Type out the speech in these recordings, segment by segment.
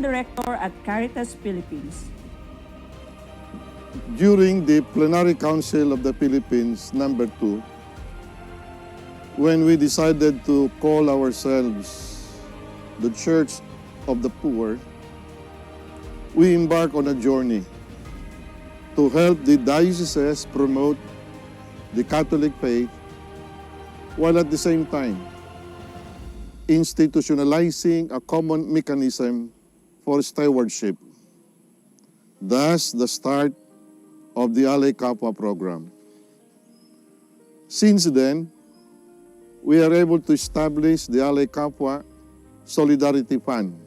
Director at Caritas Philippines. During the Plenary Council of the Philippines, number 2, when we decided to call ourselves the Church of the Poor, we embarked on a journey to help the dioceses promote the Catholic faith while at the same time institutionalizing a common mechanism for stewardship. Thus, the start of the Alay Kapwa program. Since then, we are able to establish the Alay Kapwa Solidarity Fund,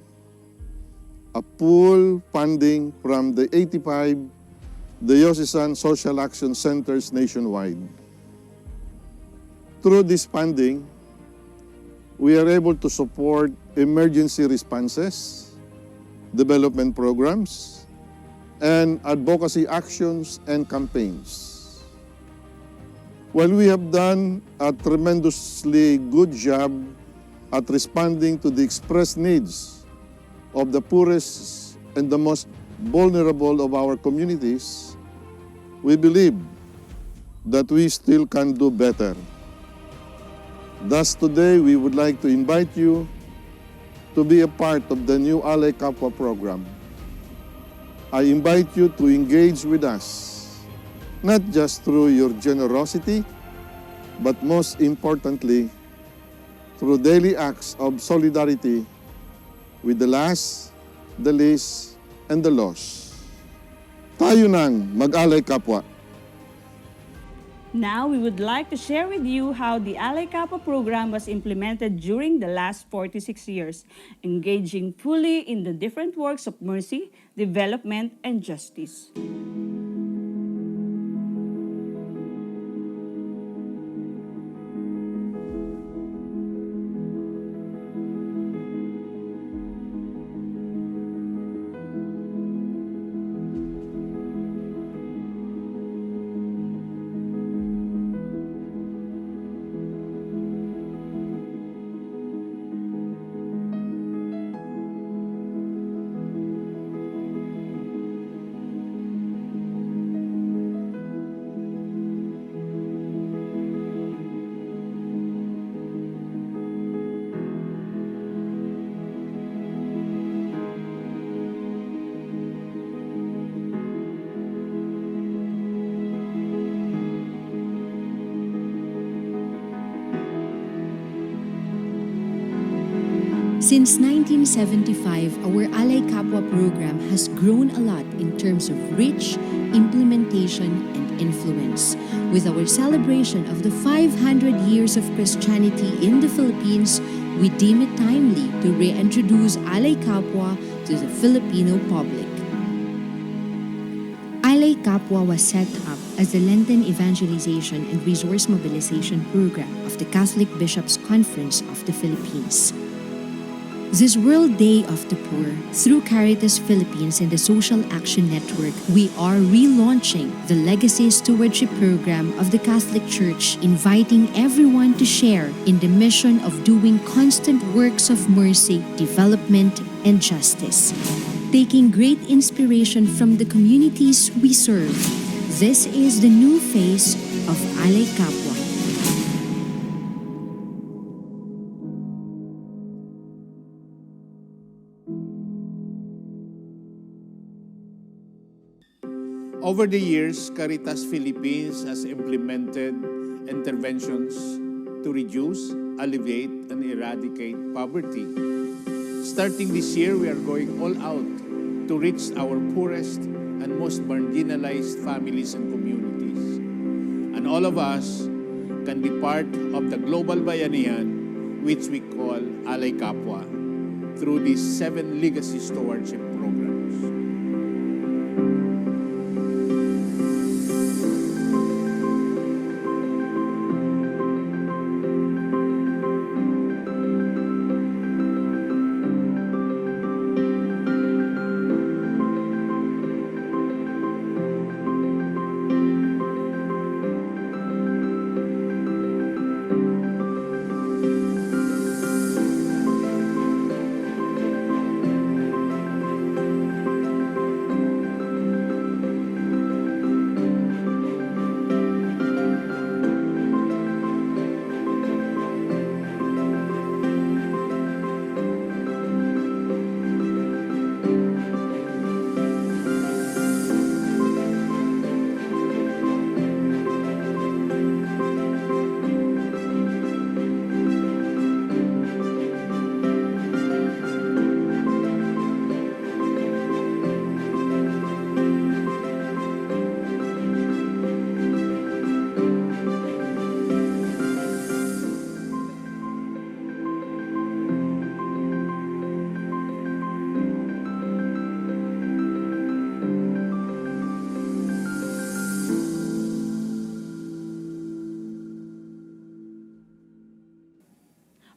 a pool funding from the 85 diocesan social action centers nationwide. Through this funding, we are able to support emergency responses, development programs, and advocacy actions and campaigns. While we have done a tremendously good job at responding to the expressed needs of the poorest and the most vulnerable of our communities, we believe that we still can do better. Thus today, we would like to invite you to be a part of the new Alay Kapwa program. I invite you to engage with us, not just through your generosity, but most importantly, through daily acts of solidarity with the last, the least, and the lost. Tayo nang mag-alay kapwa. Now, we would like to share with you how the Alay Kapwa program was implemented during the last 46 years, engaging fully in the different works of mercy, development, and justice. Since 1975, our Alay Kapwa program has grown a lot in terms of reach, implementation, and influence. With our celebration of the 500 years of Christianity in the Philippines, we deem it timely to reintroduce Alay Kapwa to the Filipino public. Alay Kapwa was set up as the Lenten Evangelization and Resource Mobilization Program of the Catholic Bishops' Conference of the Philippines. This World Day of the Poor, through Caritas Philippines and the Social Action Network, we are relaunching the Legacy Stewardship Program of the Catholic Church, inviting everyone to share in the mission of doing constant works of mercy, development, and justice. Taking great inspiration from the communities we serve, this is the new face of Alay Kapwa. Over the years, Caritas Philippines has implemented interventions to reduce, alleviate, and eradicate poverty. Starting this year, we are going all out to reach our poorest and most marginalized families and communities. And all of us can be part of the global bayanihan, which we call Alay Kapwa, through these 7 legacy stewardship programs.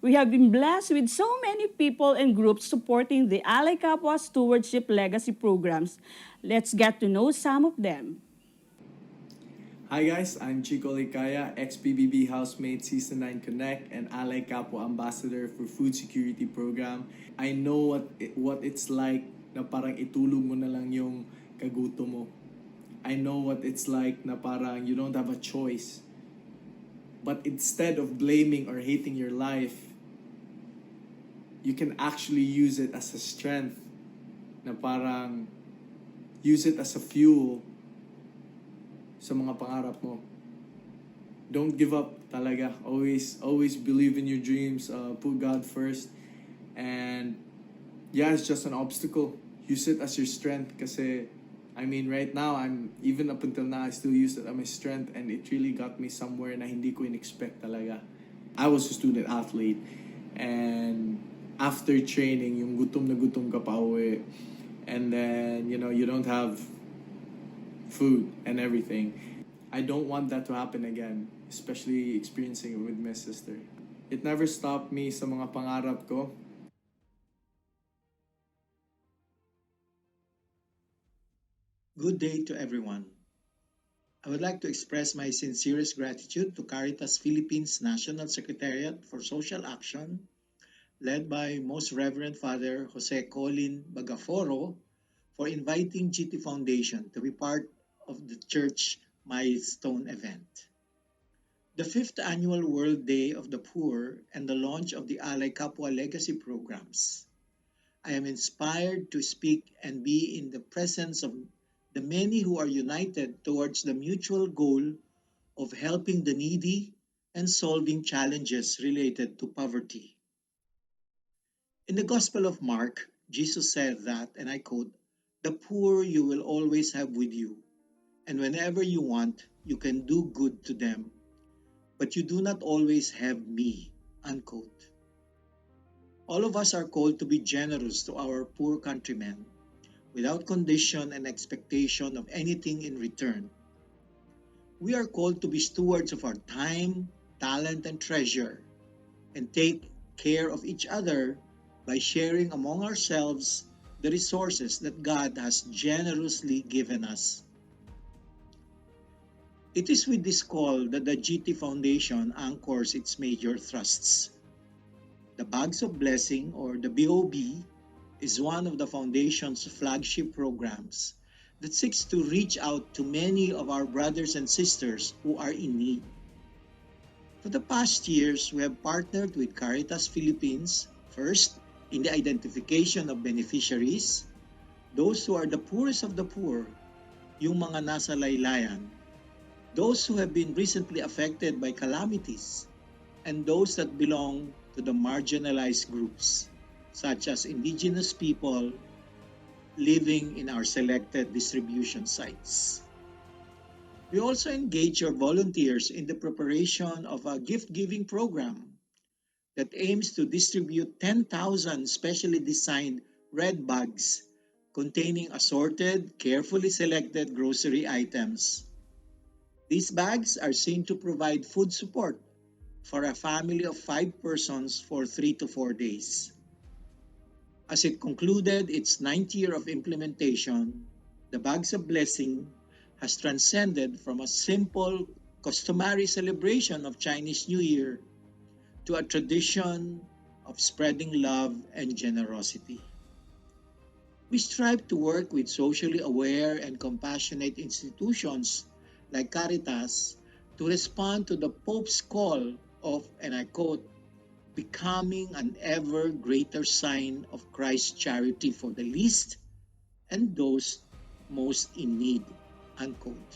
We have been blessed with so many people and groups supporting the Alay Kapwa Stewardship Legacy programs. Let's get to know some of them. Hi guys, I'm Chico Likaya, ex-PBB housemate, Season 9 Connect, and Alay Kapwa Ambassador for Food Security Program. I know what it's like na parang itulog mo na lang yung kagutom mo. I know what it's like na parang you don't have a choice. But instead of blaming or hating your life, you can actually use it as a strength na parang use it as a fuel sa mga pangarap mo. Don't give up talaga. Always believe in your dreams. Put God first. And yeah, it's just an obstacle. Use it as your strength kasi I mean, right now, even up until now, I still use it as my strength, and it really got me somewhere na hindi ko in-expect talaga. I was a student athlete, and after training, yung gutom na gutom ka pa uwi, and then, you don't have food and everything. I don't want that to happen again, especially experiencing it with my sister. It never stopped me sa mga pangarap ko. Good day to everyone. I would like to express my sincerest gratitude to Caritas Philippines National Secretariat for Social Action, led by Most Reverend Father Jose Colin Bagaforo, for inviting GT Foundation to be part of the church milestone event. The 5th Annual World Day of the Poor and the launch of the Alay Kapwa Legacy programs. I am inspired to speak and be in the presence of the many who are united towards the mutual goal of helping the needy and solving challenges related to poverty. In the Gospel of Mark, Jesus said that, and I quote, "The poor you will always have with you, and whenever you want, you can do good to them, but you do not always have me," unquote. All of us are called to be generous to our poor countrymen, without condition and expectation of anything in return. We are called to be stewards of our time, talent, and treasure, and take care of each other by sharing among ourselves the resources that God has generously given us. It is with this call that the GT Foundation anchors its major thrusts. The Bags of Blessing, or the BOB, is one of the Foundation's flagship programs that seeks to reach out to many of our brothers and sisters who are in need. For the past years, we have partnered with Caritas Philippines, first in the identification of beneficiaries, those who are the poorest of the poor, yung mga nasa laylayan, those who have been recently affected by calamities, and those that belong to the marginalized groups, such as indigenous people living in our selected distribution sites. We also engage our volunteers in the preparation of a gift-giving program that aims to distribute 10,000 specially designed red bags containing assorted, carefully selected grocery items. These bags are seen to provide food support for a family of 5 persons for 3 to 4 days. As it concluded its 9th year of implementation, the Bags of Blessing has transcended from a simple, customary celebration of Chinese New Year to a tradition of spreading love and generosity. We strive to work with socially aware and compassionate institutions like Caritas to respond to the Pope's call of, and I quote, "becoming an ever greater sign of Christ's charity for the least and those most in need," unquote.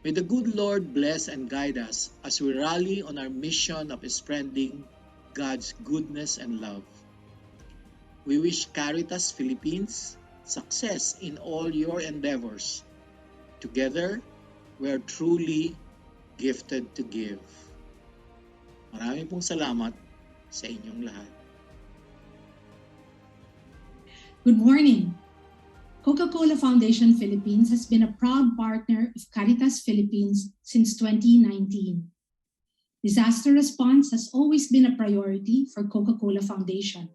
May the good Lord bless and guide us as we rally on our mission of spreading God's goodness and love. We wish Caritas Philippines success in all your endeavors. Together, we are truly gifted to give. Maraming pong salamat sa inyong lahat. Good morning. Coca-Cola Foundation Philippines has been a proud partner of Caritas Philippines since 2019. Disaster response has always been a priority for Coca-Cola Foundation.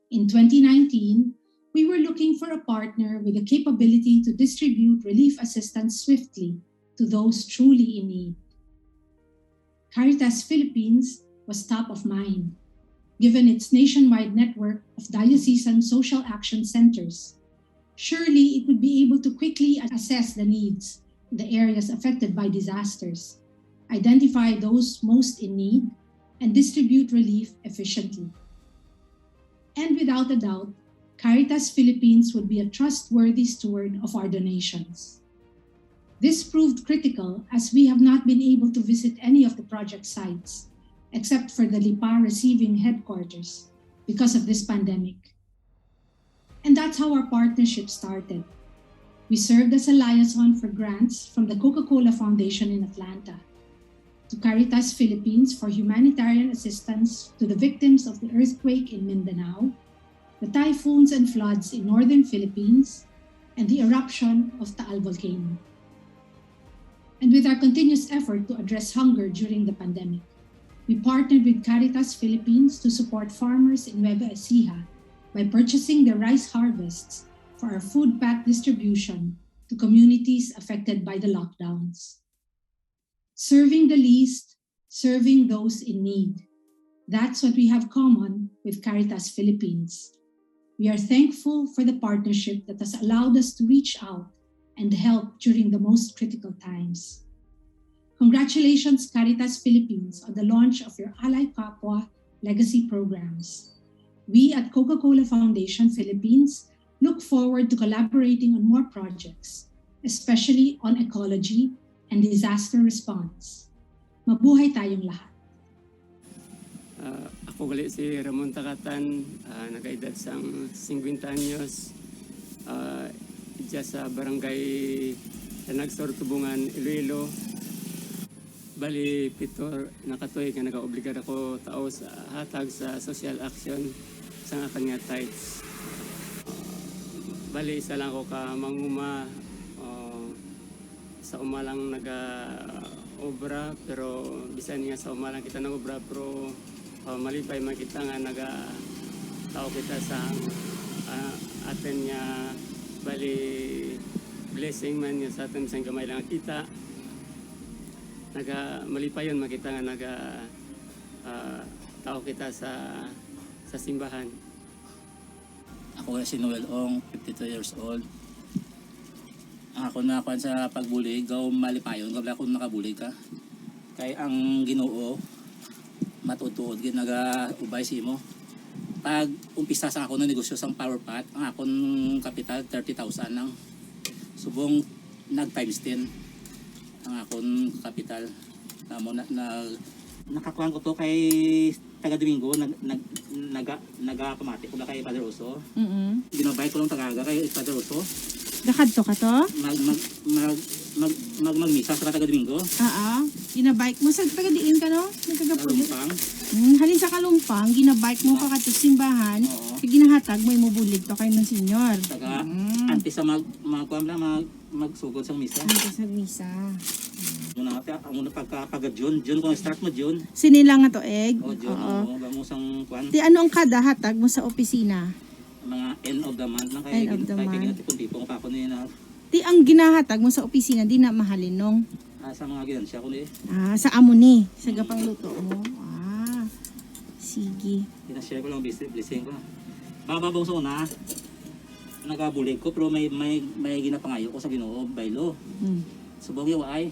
In 2019, we were looking for a partner with the capability to distribute relief assistance swiftly to those truly in need. Caritas Philippines was top of mind, given its nationwide network of diocesan social action centers. Surely it would be able to quickly assess the needs in the areas affected by disasters, identify those most in need, and distribute relief efficiently. And without a doubt, Caritas Philippines would be a trustworthy steward of our donations. This proved critical as we have not been able to visit any of the project sites, except for the Lipa receiving headquarters, because of this pandemic. And that's how our partnership started. We served as a liaison for grants from the Coca-Cola Foundation in Atlanta, to Caritas Philippines for humanitarian assistance to the victims of the earthquake in Mindanao, the typhoons and floods in northern Philippines, and the eruption of Taal volcano. And with our continuous effort to address hunger during the pandemic, we partnered with Caritas Philippines to support farmers in Nueva Ecija by purchasing their rice harvests for our food pack distribution to communities affected by the lockdowns. Serving the least, serving those in need. That's what we have common with Caritas Philippines. We are thankful for the partnership that has allowed us to reach out and help during the most critical times. Congratulations, Caritas Philippines, on the launch of your Alay Kapwa legacy programs. We at Coca-Cola Foundation Philippines look forward to collaborating on more projects, especially on ecology and disaster response. Mabuhay tayong lahat. Ako gali si Ramon Takatan, nag-edad sang 50 anyos, dyan sa barangay Nagsor, Tubungan, Iloilo. Bali, pito nakatoy nga nag-obligar ako tao sa hatag sa social action sa akan nga tights. Bali, isa lang ako ka manguma sa umalang naga-obra, pero bisan nga sa umalang kita nag-obra, pero malipay makita nga naga-tao kita sa atin nga bali blessing man nga sa atin sa gamay lang kita. Malipayon makita nga tao kita sa simbahan. Ako si Noel Ong, 52 years old. Ako na kwan sa pagbulig, gaw malipayon, gaw ako nakabulig ka. Kay ang Ginoo matutuod ginaga-ubay simo. Pag umpisa sa ako ng negosyo sang power pot, ang akong kapital 30,000 lang. Subong nag times 10 ang akong kapital. Nakakuha ko to kay taga Domingo, nagapamati ko na kay Padre Oso. Ginabay ko lang tagaga kay Padre Oso. Nakadto ka to? Magmisa sa taga Domingo. Ginabike mo sa taga diin ka no? Nagkagapulit. Kalumpang. Halin sa Kalumpang, ginabike mo ka kato simbahan, kaya ginahatag mo imubulig to kay Monsignor. Taga antes sa magsugod sa misa. Antes sa misa. Ang pagka-June kung start mo June. Sinila nga to egg? June, gamusang kwan. Di ano ang kada hatag mo sa opisina? Mga end of the month lang End of the month. Kaya tipon-tipon ko pa ako niya na. Di ang ginahatag mo sa opisina, di na mahalin nung? Sa mga ginansya ko niya. Sa amo ni, sa gapang luto mo. Sige. Ginashare ko lang blessing ko. Bababong sa una, nagabulig ko pero may ginapangayo ko sa Ginoo, baylo. Subong yung ay.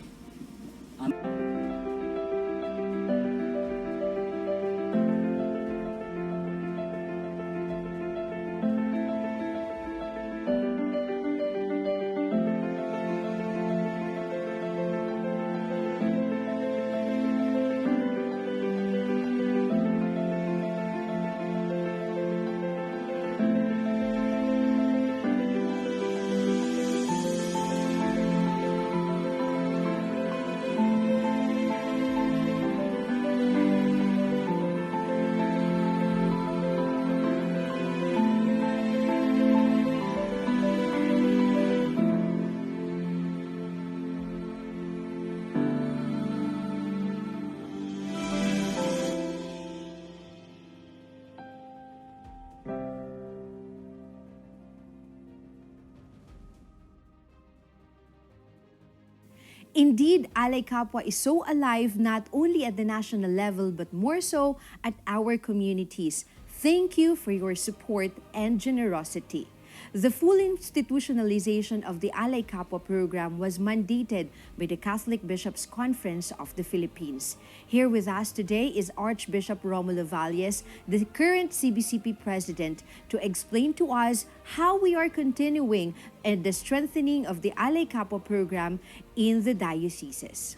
Indeed, Alay Kapwa is so alive not only at the national level but more so at our communities. Thank you for your support and generosity. The full institutionalization of the Alay Kapwa program was mandated by the Catholic Bishops' Conference of the Philippines. Here with us today is Archbishop Romulo Valles, the current CBCP president, to explain to us how we are continuing and the strengthening of the Alay Kapwa program in the dioceses.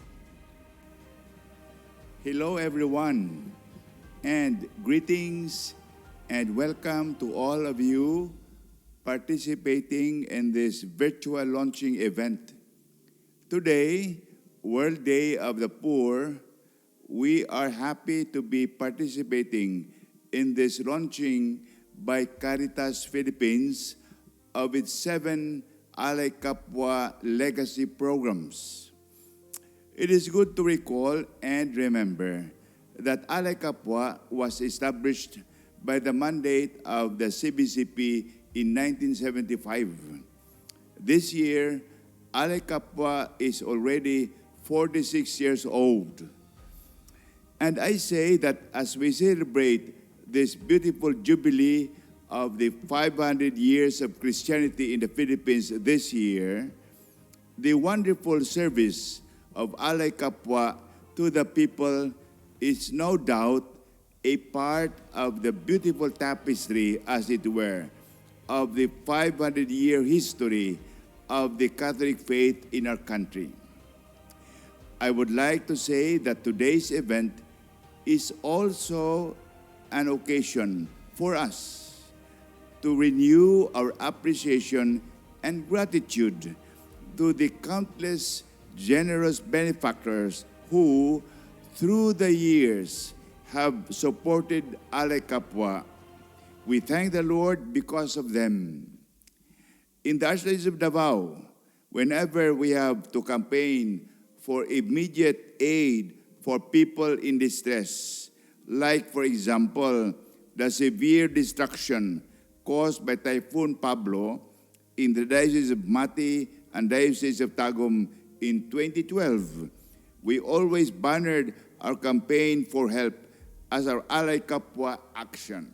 Hello everyone, and greetings and welcome to all of you participating in this virtual launching event. Today, World Day of the Poor, we are happy to be participating in this launching by Caritas Philippines of its 7 Alay Kapwa legacy programs. It is good to recall and remember that Alay Kapwa was established by the mandate of the CBCP in 1975. This year, Alay Kapwa is already 46 years old. And I say that as we celebrate this beautiful jubilee of the 500 years of Christianity in the Philippines this year, the wonderful service of Alay Kapwa to the people is no doubt a part of the beautiful tapestry, as it were, of the 500-year history of the Catholic faith in our country. I would like to say that today's event is also an occasion for us to renew our appreciation and gratitude to the countless generous benefactors who, through the years, have supported Alay Kapwa. We thank the Lord because of them. In the Archdiocese of Davao, whenever we have to campaign for immediate aid for people in distress, like, for example, the severe destruction caused by Typhoon Pablo in the Diocese of Mati and Diocese of Tagum in 2012, we always bannered our campaign for help as our Alay Kapwa action.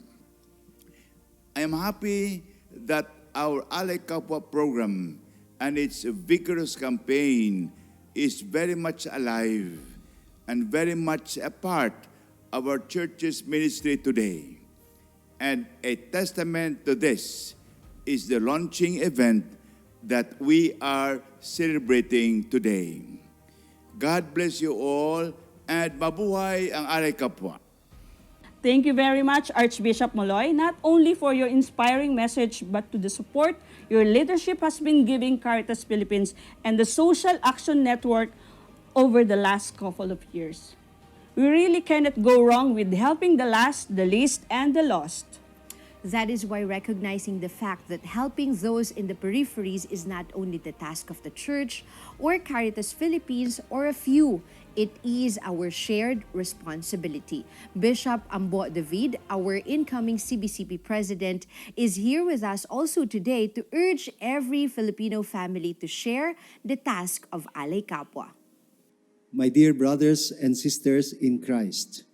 I am happy that our Alay Kapwa program and its vigorous campaign is very much alive and very much a part of our church's ministry today. And a testament to this is the launching event that we are celebrating today. God bless you all, and mabuhay ang Alay Kapwa. Thank you very much, Archbishop Moloy, not only for your inspiring message, but to the support your leadership has been giving Caritas Philippines and the Social Action Network over the last couple of years. We really cannot go wrong with helping the last, the least, and the lost. That is why recognizing the fact that helping those in the peripheries is not only the task of the Church or Caritas Philippines or a few, it is our shared responsibility. Bishop Ambo David, our incoming CBCP president, is here with us also today to urge every Filipino family to share the task of Alay Kapwa. My dear brothers and sisters in Christ,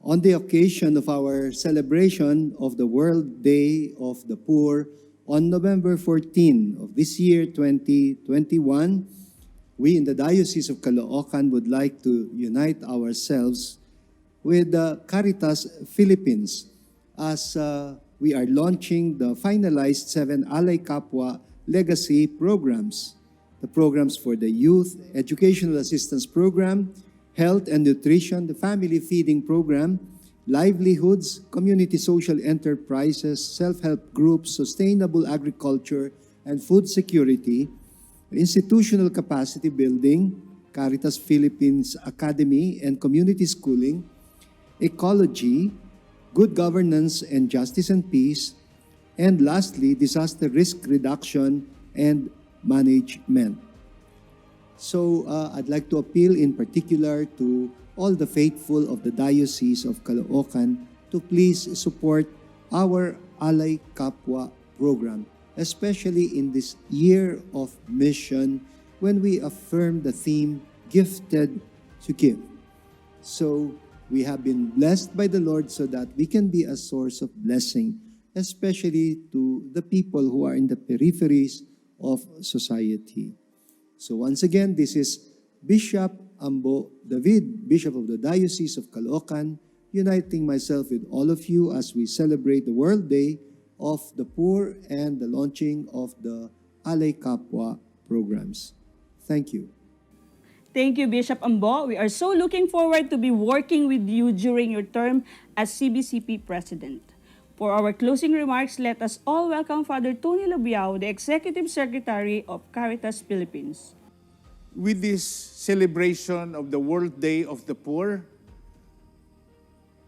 on the occasion of our celebration of the World Day of the Poor on November 14 of this year, 2021, we in the Diocese of Caloocan would like to unite ourselves with Caritas Philippines as we are launching the finalized 7 Alay Kapwa legacy programs. The programs for the Youth Educational Assistance Program, Health and Nutrition, the Family Feeding Program, Livelihoods, Community Social Enterprises, Self-Help Groups, Sustainable Agriculture and Food Security, Institutional Capacity Building, Caritas Philippines Academy and Community Schooling, Ecology, Good Governance and Justice and Peace, and lastly, Disaster Risk Reduction and Management. So I'd like to appeal in particular to all the faithful of the Diocese of Caloocan to please support our Alay Kapwa program, especially in this year of mission when we affirm the theme, Gifted to Give. So, we have been blessed by the Lord so that we can be a source of blessing, especially to the people who are in the peripheries of society. So once again, this is Bishop Ambo David, Bishop of the Diocese of Caloocan, uniting myself with all of you as we celebrate the World Day of the Poor and the launching of the Alay Kapwa programs. Thank you. Thank you, Bishop Ambo. We are so looking forward to be working with you during your term as CBCP President. For our closing remarks, let us all welcome Father Tony Labiao, the Executive Secretary of Caritas Philippines. With this celebration of the World Day of the Poor,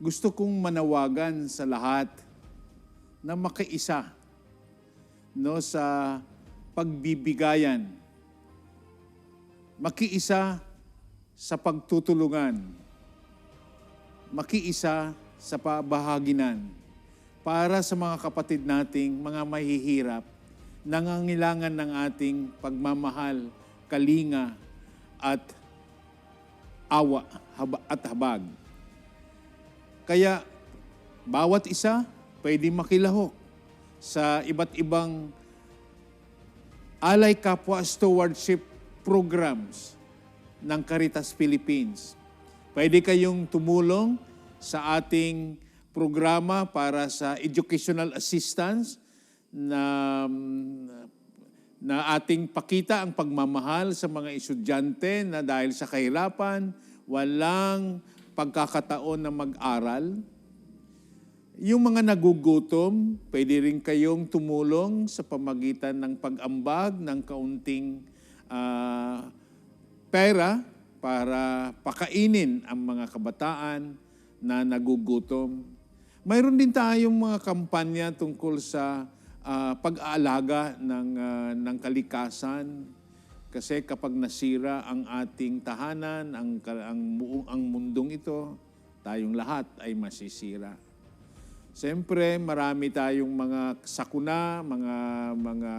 gusto kong manawagan sa lahat na makiisa sa pagbibigayan, makiisa sa pagtutulungan, makiisa sa pabahaginan para sa mga kapatid nating mga mahihirap, nangangailangan ng ating pagmamahal, kalinga at awa at habag. Kaya bawat isa pwede makilahok sa iba't ibang Alay Kapwa stewardship programs ng Caritas Philippines. Pwede kayong tumulong sa ating programa para sa educational assistance na ating pakita ang pagmamahal sa mga estudyante na dahil sa kahirapan, walang pagkakataon na mag-aral. Yung mga nagugutom, pwede rin kayong tumulong sa pamagitan ng pag-ambag ng kaunting pera para pakainin ang mga kabataan na nagugutom. Mayroon din tayong mga kampanya tungkol sa pag-aalaga ng kalikasan. Kasi kapag nasira ang ating tahanan, ang mundong ito, tayong lahat ay masisira. Siyempre, marami tayong mga sakuna, mga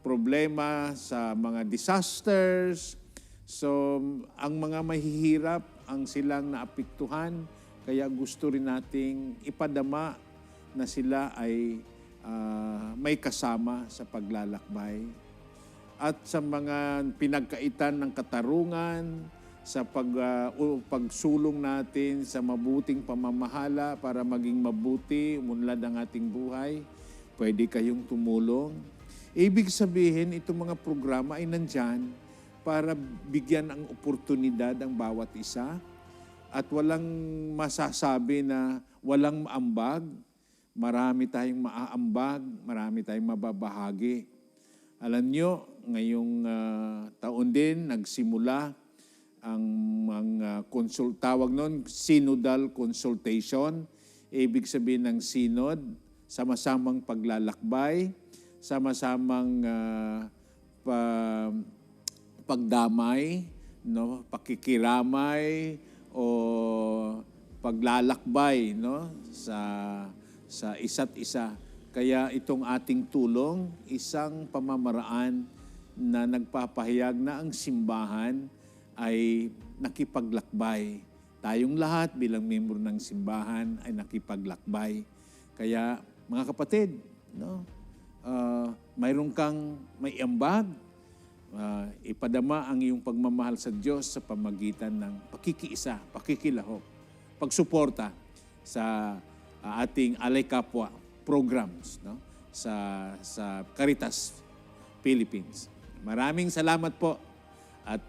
problema sa mga disasters. So, ang mga mahihirap, ang silang naapektuhan, kaya gusto rin nating ipadama na sila ay may kasama sa paglalakbay. At sa mga pinagkaitan ng katarungan, sa pagsulong natin sa mabuting pamamahala para maging mabuti, umunlad ang ating buhay, pwede kayong tumulong. Ibig sabihin, itong mga programa ay nandyan para bigyan ang oportunidad ang bawat isa at walang masasabi na walang maambag. Marami tayong maaambag, marami tayong mababahagi. Alam nyo, ngayong taon din, nagsimula ang mga tawag nun, synodal consultation. Ibig sabihin ng synod, sama-samang paglalakbay, sama-samang pagdamay, pakikiramay o paglalakbay sa isa't isa. Kaya itong ating tulong, isang pamamaraan na nagpapahayag na ang simbahan ay nakipaglakbay. Tayong lahat bilang miyembro ng simbahan ay nakipaglakbay. Kaya mga kapatid, mayroon kang may ambag, ipadama ang iyong pagmamahal sa Diyos sa pamagitan ng pakikiisa, pakikilahok, pagsuporta sa ating Alay Kapwa programs sa Caritas Philippines. Maraming salamat po at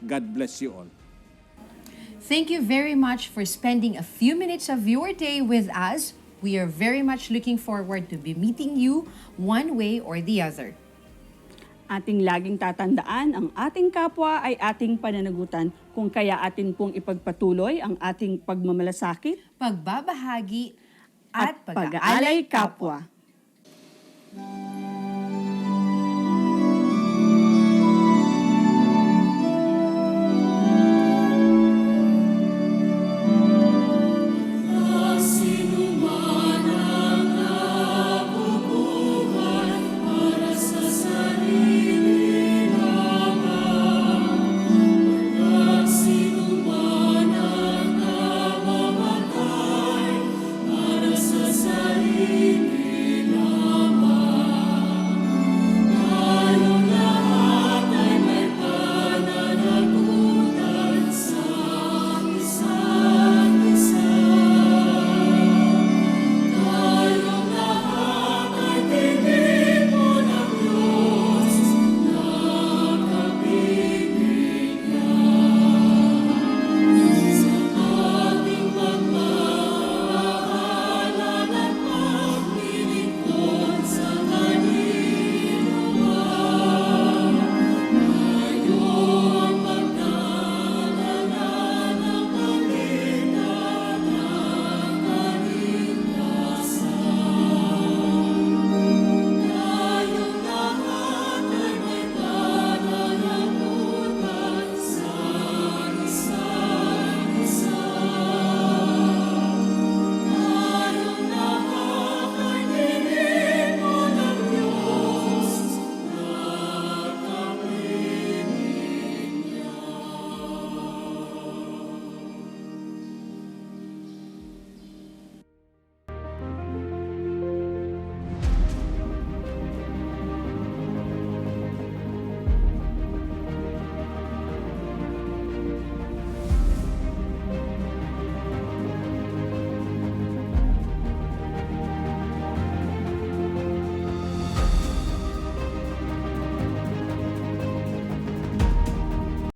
God bless you all. Thank you very much for spending a few minutes of your day with us. We are very much looking forward to be meeting you one way or the other. Ating laging tatandaan, ang ating kapwa ay ating pananagutan, kung kaya atin pong ipagpatuloy ang ating pagmamalasakit, Pagbabahagi at pag-aalay kapwa.